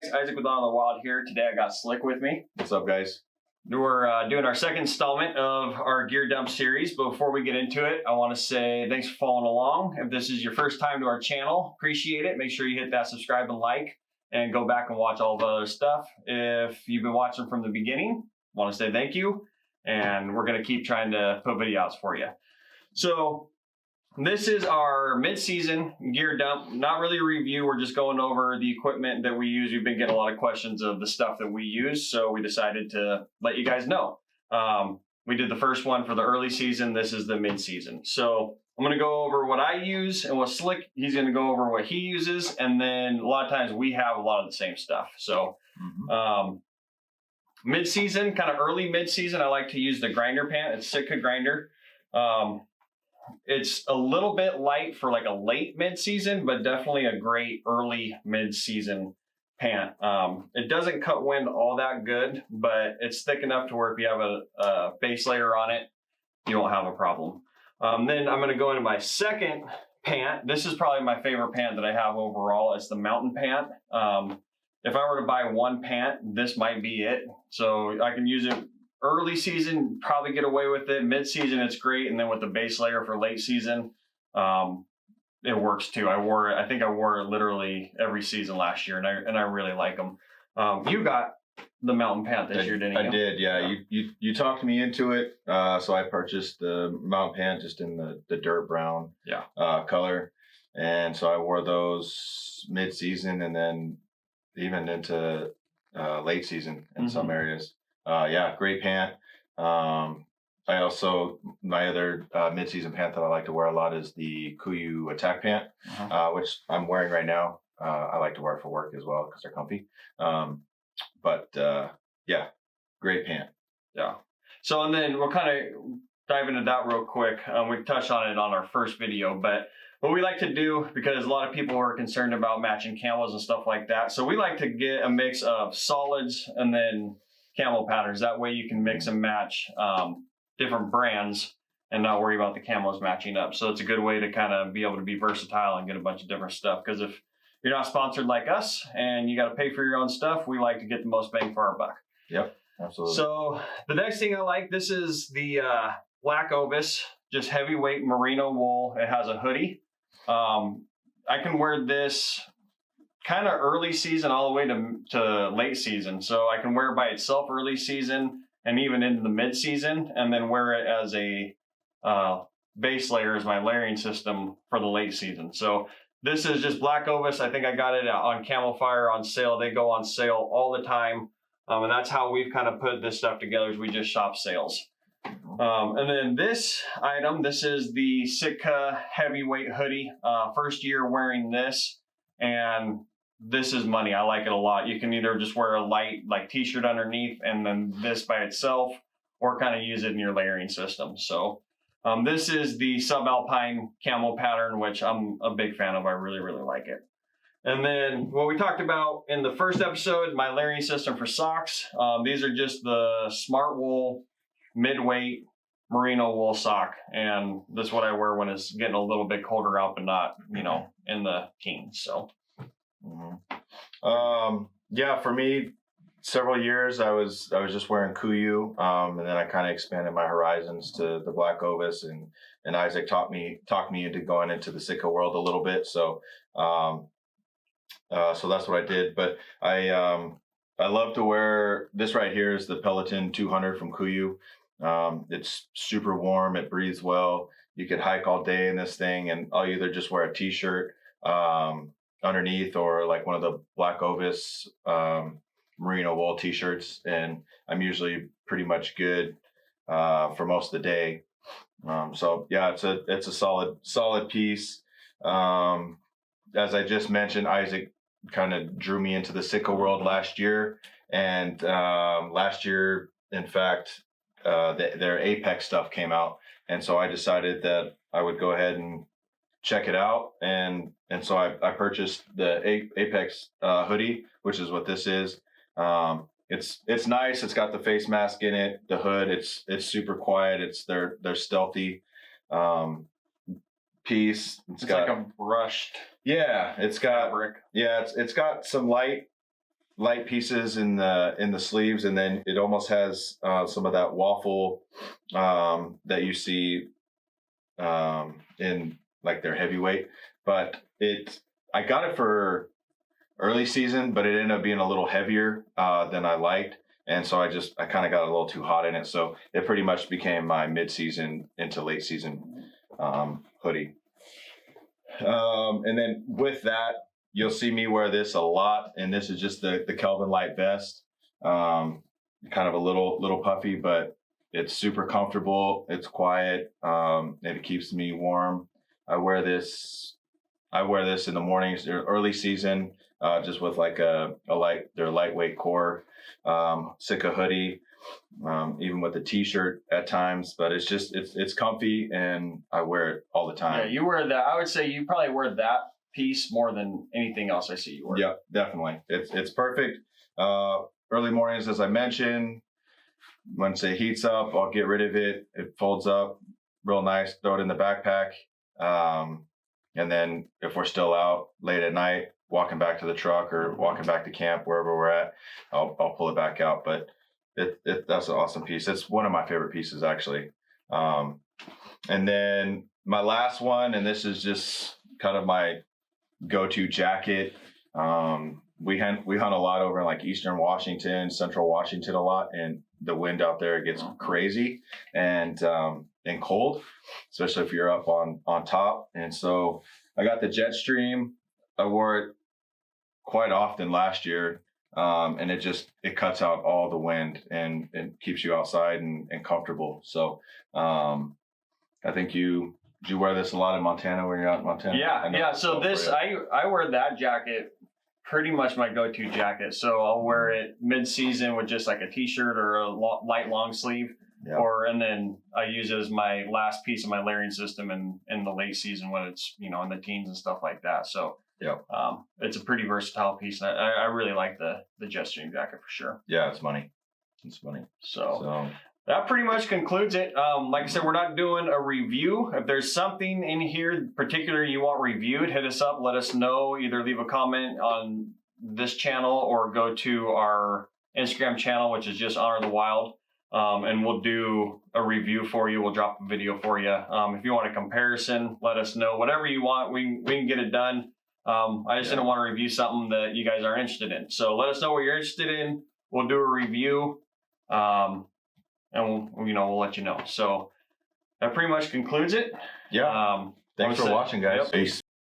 Isaac with On the Wild here. Today I got Slick with me. What's up, guys? We're doing our second installment of our gear dump series, but before we get into it, I want to say thanks for following along. If this is your first time to our channel, appreciate it. Make sure you hit that subscribe and like, and go back and watch all the other stuff. If you've been watching from the beginning, I want to say thank you, and we're going to keep trying to put videos for you. So this is our mid-season gear dump. Not really a review. We're just going over the equipment that we use. We've been getting a lot of questions of the stuff that we use, so we decided to let you guys know. We did the first one for the early season. This is the mid-season. So I'm going to go over what I use and what Slick, he's going to go over what he uses. And then a lot of times we have a lot of the same stuff. So mid-season, kind of early mid-season, I like to use the grinder pant. It's Sitka grinder. It's a little bit light for like a late mid-season, but definitely a great early mid-season pant. It doesn't cut wind all that good, but it's thick enough to where if you have a base layer on it, you won't have a problem. Then I'm going to go into my second pant. This is probably my favorite pant that I have overall. It's the mountain pant. If I were to buy one pant, this might be it. So I can use it early season, probably get away with it. Mid-season, it's great. And then with the base layer for late season, it works too. I think I wore it literally every season last year, and I really like them. You got the mountain pant this year, didn't you? I did, yeah. You talked me into it, so I purchased the mountain pant just in the dirt brown color. And so I wore those mid-season and then even into late season in some areas. Yeah, great pant. I also, my other mid-season pant that I like to wear a lot is the Kuyu attack pant, which I'm wearing right now. I like to wear it for work as well because they're comfy. Yeah, great pant. Yeah. So, and then we'll kind of dive into that real quick. We touched on it on our first video, but what we like to do, because a lot of people are concerned about matching camos and stuff like that. So we like to get a mix of solids and then camo patterns. That way you can mix and match different brands and not worry about the camos matching up. So it's a good way to kind of be able to be versatile and get a bunch of different stuff. Because if you're not sponsored like us and you got to pay for your own stuff, we like to get the most bang for our buck. Yep, absolutely. So the next thing I like, this is the Black Ovis, just heavyweight merino wool. It has a hoodie. I can wear this kind of early season all the way to late season. So I can wear it by itself early season and even into the mid season, and then wear it as a base layer as my layering system for the late season. So this is just Black Ovis. I think I got it on Camel Fire on sale. They go on sale all the time. And that's how we've kind of put this stuff together, is we just shop sales. And then this item, this is the Sitka heavyweight hoodie. First year wearing this, and this is money. I like it a lot. You can either just wear a light like t-shirt underneath and then this by itself, or kind of use it in your layering system. So this is the subalpine camo pattern, which I'm a big fan of. I really, really like it. And then what we talked about in the first episode, my layering system for socks. These are just the Smart Wool mid-weight merino wool sock. And this is what I wear when it's getting a little bit colder out, but not, in the teens. So. Yeah, for me, several years I was just wearing Kuyu, and then I kind of expanded my horizons to the Black Ovis, and Isaac talked me into going into the Sitka world a little bit. So so that's what I did. But I love to wear this right here is the Peloton 200 from Kuyu. It's super warm. It breathes well. You could hike all day in this thing, and I'll either just wear a t-shirt underneath or like one of the Black Ovis merino wool t-shirts, and I'm usually pretty much good for most of the day. So yeah, it's a solid piece. As I just mentioned, Isaac kind of drew me into the Sitka world last year, and last year, in fact, their Apex stuff came out, and so I decided that I would go ahead and check it out, and so I purchased the Apex hoodie, which is what this is. It's nice. It's got the face mask in it, the hood. It's super quiet. They're stealthy piece. It's got like a brushed it's got fabric. It's got some light light pieces in the sleeves, and then it almost has some of that waffle that you see in like their heavyweight. But I got it for early season, but it ended up being a little heavier than I liked. And so I kind of got a little too hot in it. So it pretty much became my mid-season into late season hoodie. And then with that, you'll see me wear this a lot. And this is just the Kelvin light vest. Kind of a little puffy, but it's super comfortable. It's quiet. And it keeps me warm. I wear this in the mornings, early season, just with like their lightweight core, Sitka hoodie, even with a t-shirt at times, but it's comfy and I wear it all the time. Yeah, you wear that. I would say you probably wear that piece more than anything else I see you wear. Yeah, definitely. It's perfect. Early mornings, as I mentioned, once it heats up, I'll get rid of it. It folds up real nice, throw it in the backpack. And then if we're still out late at night, walking back to the truck or walking back to camp, wherever we're at, I'll pull it back out. But that's an awesome piece. It's one of my favorite pieces, actually. And then my last one, and this is just kind of my go-to jacket. We hunt a lot over in like Eastern Washington, Central Washington a lot, and the wind out there gets crazy and cold, especially if you're up on top. And so I got the Jetstream. I wore it quite often last year, and it cuts out all the wind and keeps you outside and comfortable. So I think you wear this a lot in Montana when you're out in Montana. Yeah. So I wear that jacket, pretty much my go-to jacket. So I'll wear it mid-season with just like a t-shirt or a light long sleeve. Yeah. And then I use it as my last piece of my layering system in the late season when it's, in the teens and stuff like that. So yeah, it's a pretty versatile piece. And I really like the Jetstream jacket for sure. Yeah, it's money. So that pretty much concludes it. Like I said, we're not doing a review. If there's something in here particular you want reviewed, hit us up. Let us know. Either leave a comment on this channel or go to our Instagram channel, which is just Honor the Wild. And we'll do a review for you. We'll drop a video for you. If you want a comparison, let us know. Whatever you want, we can get it done. I just didn't want to review something that you guys aren't interested in. So let us know what you're interested in. We'll do a review, and we'll let you know. So that pretty much concludes it. Yeah. Thanks for watching, guys. Yep. Peace.